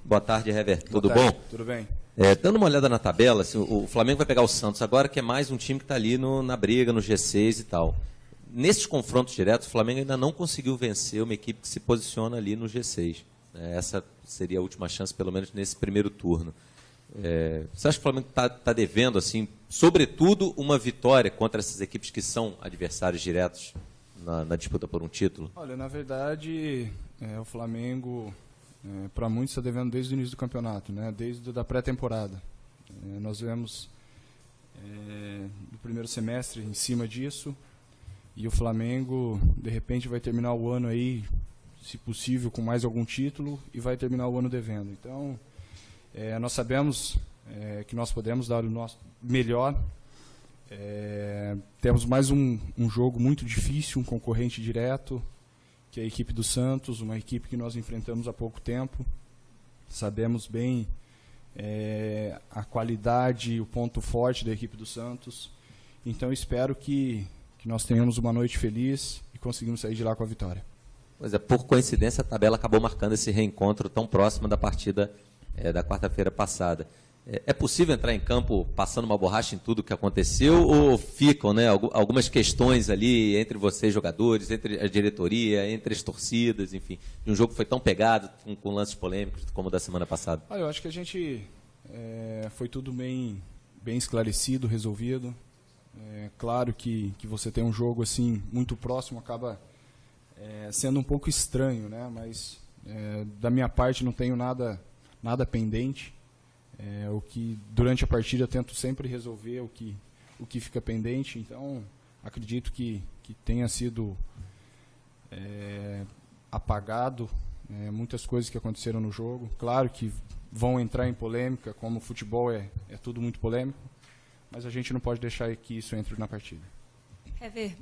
Boa tarde, Hever. Tudo bom? Tudo bem. Dando uma olhada na tabela, assim, o Flamengo vai pegar o Santos agora, que é mais um time que está ali na briga, no G6 e tal. Nesses confrontos diretos, o Flamengo ainda não conseguiu vencer uma equipe que se posiciona ali no G6. Essa seria a última chance, pelo menos nesse primeiro turno. Você acha que o Flamengo está devendo, assim, sobretudo, uma vitória contra essas equipes que são adversários diretos na disputa por um título? Olha, na verdade, o Flamengo, para muitos, está devendo desde o início do campeonato, né? Desde a pré-temporada. Nós vemos no primeiro semestre em cima disso, e o Flamengo, de repente, vai terminar o ano aí, se possível, com mais algum título, e vai terminar o ano devendo. Então, nós sabemos que nós podemos dar o nosso melhor. Temos mais um jogo muito difícil, um concorrente direto, que é a equipe do Santos, uma equipe que nós enfrentamos há pouco tempo. Sabemos bem a qualidade e o ponto forte da equipe do Santos. Então, espero que nós tenhamos uma noite feliz e conseguimos sair de lá com a vitória. Pois é, por coincidência, a tabela acabou marcando esse reencontro tão próximo da partida da quarta-feira passada. É possível entrar em campo passando uma borracha em tudo o que aconteceu, ou ficam, né, algumas questões ali entre vocês, jogadores, entre a diretoria, entre as torcidas, enfim, de um jogo que foi tão pegado, com lances polêmicos, como o da semana passada? Olha, eu acho que a gente foi tudo bem esclarecido, resolvido. Claro que você tem um jogo assim muito próximo, acaba sendo um pouco estranho, né? Mas da minha parte não tenho nada pendente. O que durante a partida eu tento sempre resolver o que fica pendente. Então acredito que tenha sido apagado muitas coisas que aconteceram no jogo. Claro que vão entrar em polêmica, como o futebol é tudo muito polêmico, mas a gente não pode deixar que isso entre na partida. Hever,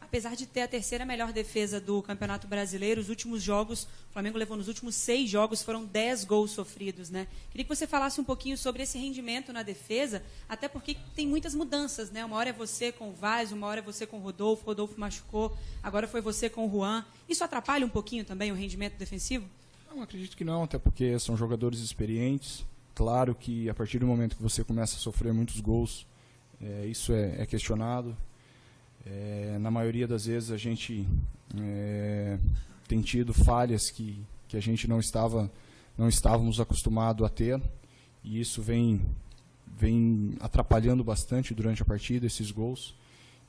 apesar de ter a terceira melhor defesa do Campeonato Brasileiro, os últimos jogos, o Flamengo levou nos últimos 6 jogos, foram 10 gols sofridos, né? Queria que você falasse um pouquinho sobre esse rendimento na defesa, até porque tem muitas mudanças, né? Uma hora é você com o Vaz, uma hora é você com o Rodolfo machucou, agora foi você com o Juan. Isso atrapalha um pouquinho também o rendimento defensivo? Não, acredito que não, até porque são jogadores experientes. Claro que a partir do momento que você começa a sofrer muitos gols, isso é questionado. Na maioria das vezes a gente tem tido falhas que a gente não estávamos acostumados a ter, e isso vem atrapalhando bastante durante a partida, esses gols.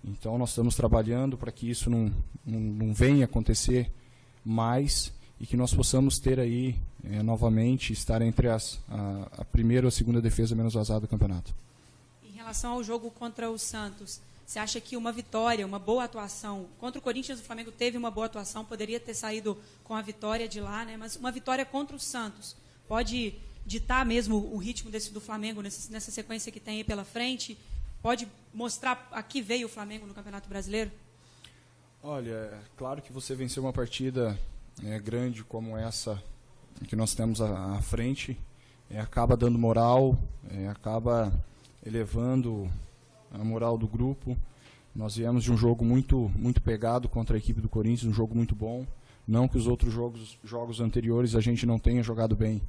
Então nós estamos trabalhando para que isso não venha acontecer mais, e que nós possamos ter aí novamente, estar entre a primeira ou a segunda defesa menos vazada do campeonato. Em relação ao jogo contra o Santos, você acha que uma vitória, uma boa atuação, contra o Corinthians o Flamengo teve uma boa atuação, poderia ter saído com a vitória de lá, né? Mas uma vitória contra o Santos pode ditar mesmo o ritmo do Flamengo nessa sequência que tem aí pela frente? Pode mostrar a que veio o Flamengo no Campeonato Brasileiro? Olha, claro que você vencer uma partida grande como essa que nós temos à frente, acaba dando moral, acaba elevando a moral do grupo. Nós viemos de um jogo muito pegado contra a equipe do Corinthians, um jogo muito bom. Não que os outros jogos anteriores a gente não tenha jogado bem.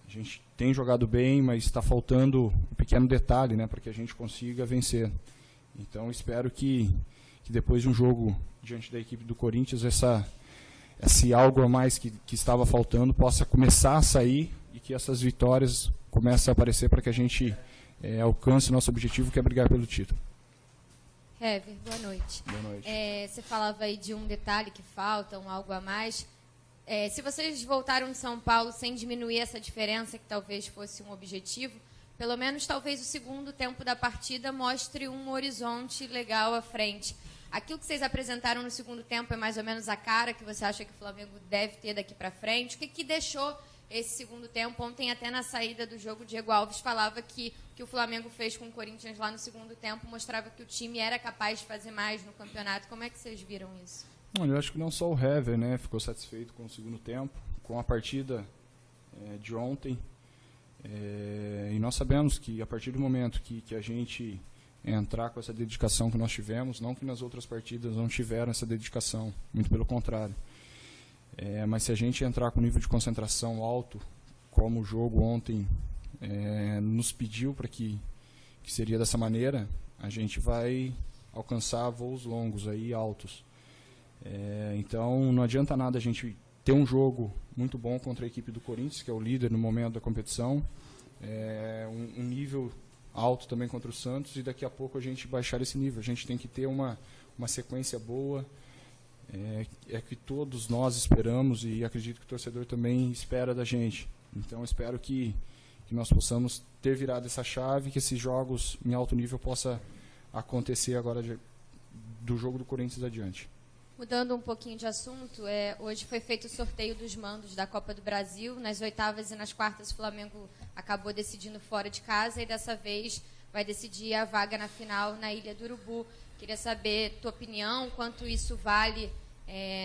A gente tem jogado bem, mas está faltando um pequeno detalhe, né, para que a gente consiga vencer. Então espero que depois de um jogo diante da equipe do Corinthians, esse algo a mais que estava faltando possa começar a sair, e que essas vitórias comecem a aparecer para que a gente alcance o nosso objetivo, que é brigar pelo título. Hever, boa noite. Boa noite. Você falava aí de um detalhe que falta, algo a mais. Se vocês voltaram de São Paulo sem diminuir essa diferença, que talvez fosse um objetivo, pelo menos talvez o segundo tempo da partida mostre um horizonte legal à frente. Aquilo que vocês apresentaram no segundo tempo é mais ou menos a cara que você acha que o Flamengo deve ter daqui para frente? O que deixou esse segundo tempo? Ontem, até na saída do jogo, o Diego Alves falava que o que o Flamengo fez com o Corinthians lá no segundo tempo mostrava que o time era capaz de fazer mais no campeonato. Como é que vocês viram isso? Eu acho que não só o Hever, né, ficou satisfeito com o segundo tempo, com a partida de ontem. E nós sabemos que a partir do momento que a gente entrar com essa dedicação que nós tivemos, não que nas outras partidas não tiveram essa dedicação, muito pelo contrário. Mas se a gente entrar com nível de concentração alto, como o jogo ontem nos pediu para que seria dessa maneira, a gente vai alcançar voos longos, aí, altos. Então, não adianta nada a gente ter um jogo muito bom contra a equipe do Corinthians, que é o líder no momento da competição, um nível alto também contra o Santos, e daqui a pouco a gente baixar esse nível. A gente tem que ter uma sequência boa, que todos nós esperamos, e acredito que o torcedor também espera da gente. Então, espero que nós possamos ter virado essa chave, que esses jogos em alto nível possa acontecer agora do jogo do Corinthians adiante. Mudando um pouquinho de assunto, hoje foi feito o sorteio dos mandos da Copa do Brasil. Nas oitavas e nas quartas, o Flamengo acabou decidindo fora de casa e dessa vez vai decidir a vaga na final na Ilha do Urubu. Queria saber tua opinião, quanto isso vale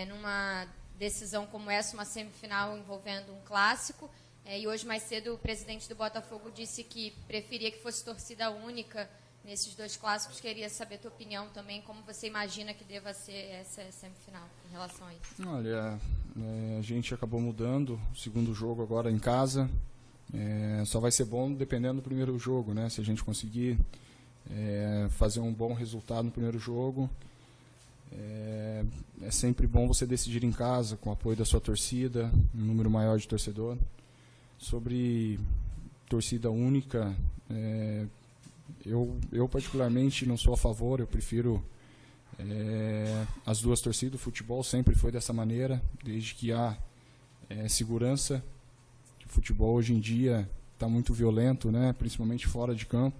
numa decisão como essa, uma semifinal envolvendo um clássico. E hoje, mais cedo, o presidente do Botafogo disse que preferia que fosse torcida única nesses 2 clássicos. Queria saber a tua opinião também, como você imagina que deva ser essa semifinal em relação a isso. Olha, a gente acabou mudando o segundo jogo agora em casa. Só vai ser bom dependendo do primeiro jogo, né? Se a gente conseguir fazer um bom resultado no primeiro jogo, é sempre bom você decidir em casa, com o apoio da sua torcida, um número maior de torcedor. Sobre torcida única, eu particularmente não sou a favor, eu prefiro as 2 torcidas. O futebol sempre foi dessa maneira, desde que há segurança. O futebol hoje em dia está muito violento, né, principalmente fora de campo.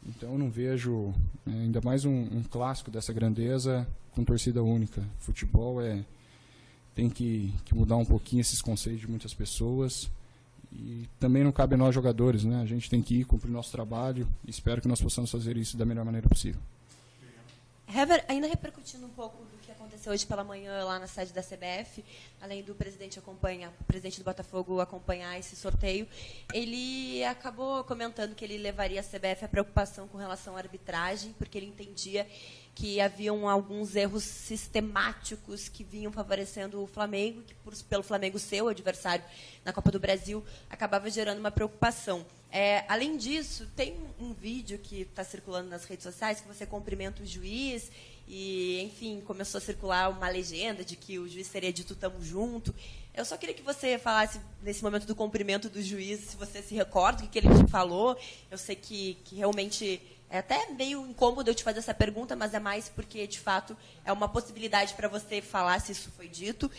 Então eu não vejo, ainda mais um clássico dessa grandeza com torcida única. Futebol tem que mudar um pouquinho esses conceitos de muitas pessoas. E também não cabe a nós jogadores, né? A gente tem que ir cumprir nosso trabalho e espero que nós possamos fazer isso da melhor maneira possível. Hever, ainda repercutindo um pouco do que aconteceu hoje pela manhã lá na sede da CBF, além do presidente do Botafogo acompanhar esse sorteio, ele acabou comentando que ele levaria a CBF à preocupação com relação à arbitragem, porque ele entendia que haviam alguns erros sistemáticos que vinham favorecendo o Flamengo, que pelo Flamengo ser o adversário na Copa do Brasil, acabava gerando uma preocupação. Além disso, tem um vídeo que está circulando nas redes sociais que você cumprimenta o juiz e, enfim, começou a circular uma legenda de que o juiz teria dito "tamo junto". Eu só queria que você falasse, nesse momento do cumprimento do juiz, se você se recorda o que ele te falou. Eu sei que realmente é até meio incômodo eu te fazer essa pergunta, mas é mais porque, de fato, é uma possibilidade para você falar se isso foi dito.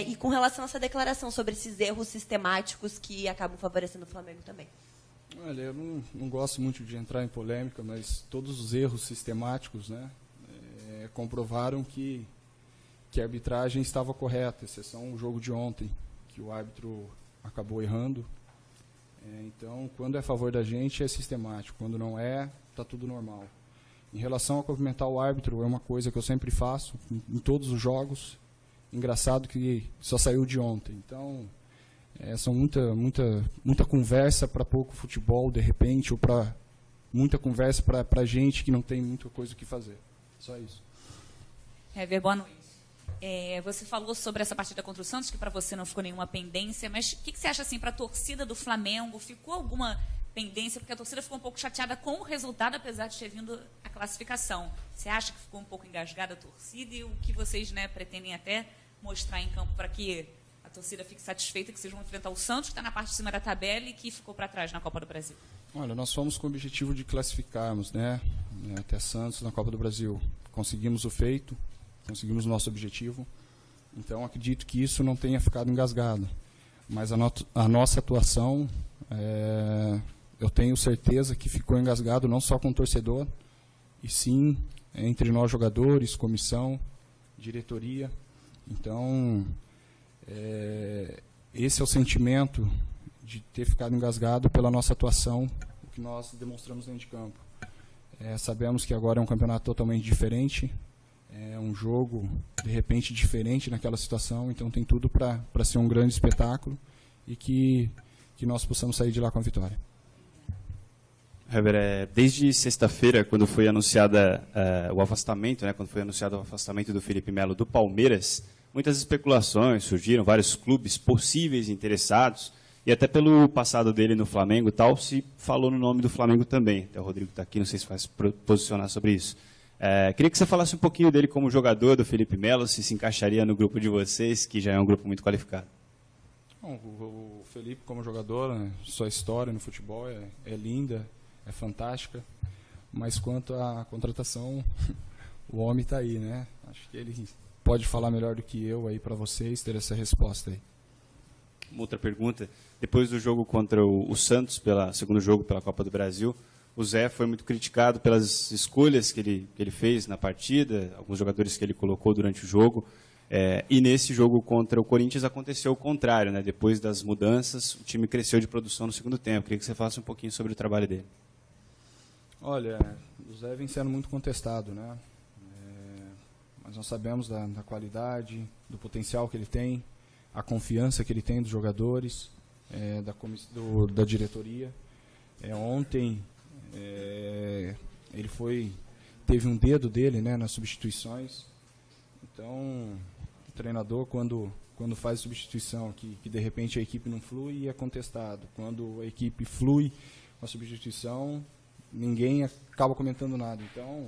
E com relação a essa declaração sobre esses erros sistemáticos que acabam favorecendo o Flamengo também. Olha, eu não gosto muito de entrar em polêmica, mas todos os erros sistemáticos, né, comprovaram que a arbitragem estava correta, exceção o jogo de ontem, que o árbitro acabou errando. Então, quando é a favor da gente, é sistemático. Quando não é, está tudo normal. Em relação a cumprimentar o árbitro, é uma coisa que eu sempre faço, em todos os jogos. Engraçado que só saiu de ontem. Então, são muita conversa para pouco futebol, de repente, ou para muita conversa para gente que não tem muita coisa o que fazer. Só isso. Hever, boa noite. Você falou sobre essa partida contra o Santos, que para você não ficou nenhuma pendência, mas o que você acha assim para a torcida do Flamengo? Ficou alguma pendência? Porque a torcida ficou um pouco chateada com o resultado, apesar de ter vindo a classificação. Você acha que ficou um pouco engasgada a torcida e o que vocês, né, pretendem até mostrar em campo para que a torcida fique satisfeita que vocês vão enfrentar o Santos, que está na parte de cima da tabela e que ficou para trás na Copa do Brasil? Olha, nós fomos com o objetivo de classificarmos, né, até Santos na Copa do Brasil. Conseguimos o feito, conseguimos o nosso objetivo. Então, acredito que isso não tenha ficado engasgado. Mas a nossa atuação, eu tenho certeza que ficou engasgado não só com o torcedor, e sim entre nós jogadores, comissão, diretoria. Então, esse é o sentimento de ter ficado engasgado pela nossa atuação, o que nós demonstramos dentro de campo. Sabemos que agora é um campeonato totalmente diferente, é um jogo, de repente, diferente naquela situação, então tem tudo para ser um grande espetáculo e que nós possamos sair de lá com a vitória. Hever, desde sexta-feira, quando foi anunciada o afastamento, né, quando foi anunciado o afastamento do Felipe Melo do Palmeiras, muitas especulações surgiram, vários clubes possíveis interessados, E até pelo passado dele no Flamengo e tal, se falou no nome do Flamengo também. Até o Rodrigo está aqui, não sei se vai se posicionar sobre isso. Queria que você falasse um pouquinho dele como jogador, do Felipe Melo, se encaixaria no grupo de vocês, que já é um grupo muito qualificado. Bom, o Felipe como jogador, né, sua história no futebol é linda, é fantástica, mas quanto à contratação, o homem está aí, né? Acho que ele pode falar melhor do que eu aí para vocês, ter essa resposta aí. Uma outra pergunta, depois do jogo contra o Santos, segundo jogo pela Copa do Brasil, o Zé foi muito criticado pelas escolhas que ele fez na partida, alguns jogadores que ele colocou durante o jogo. E nesse jogo contra o Corinthians aconteceu o contrário, né? Depois das mudanças, o time cresceu de produção no segundo tempo. Queria que você falasse um pouquinho sobre o trabalho dele. Olha, o Zé vem sendo muito contestado, né? Mas nós sabemos da qualidade, do potencial que ele tem, a confiança que ele tem dos jogadores, da diretoria. Ontem ele teve um dedo dele, né, nas substituições. Então, o treinador, quando faz substituição, que de repente a equipe não flui, é contestado. Quando a equipe flui com a substituição, ninguém acaba comentando nada. Então,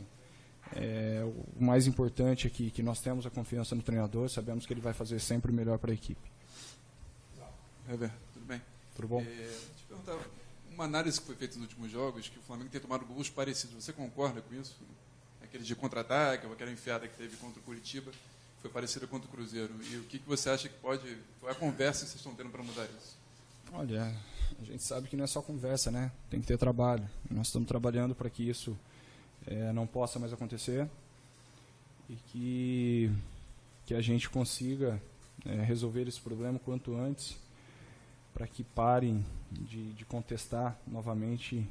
o mais importante é que nós temos a confiança no treinador, sabemos que ele vai fazer sempre o melhor para a equipe. Hever, tudo bem? Tudo bom? Deixa eu perguntar, uma análise que foi feita nos últimos jogos, que o Flamengo tem tomado gols parecidos. Você concorda com isso? Aquele de contra-ataque, ou aquela enfiada que teve contra o Curitiba, foi parecida contra o Cruzeiro. E o que você acha que qual é a conversa que vocês estão tendo para mudar isso? Olha, a gente sabe que não é só conversa, né? Tem que ter trabalho. Nós estamos trabalhando para que isso não possa mais acontecer e que a gente consiga resolver esse problema o quanto antes, para que parem de contestar novamente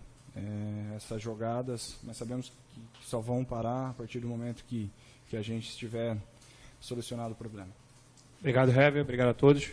essas jogadas, mas sabemos que só vão parar a partir do momento que a gente estiver solucionado o problema. Obrigado, Hever. Obrigado a todos.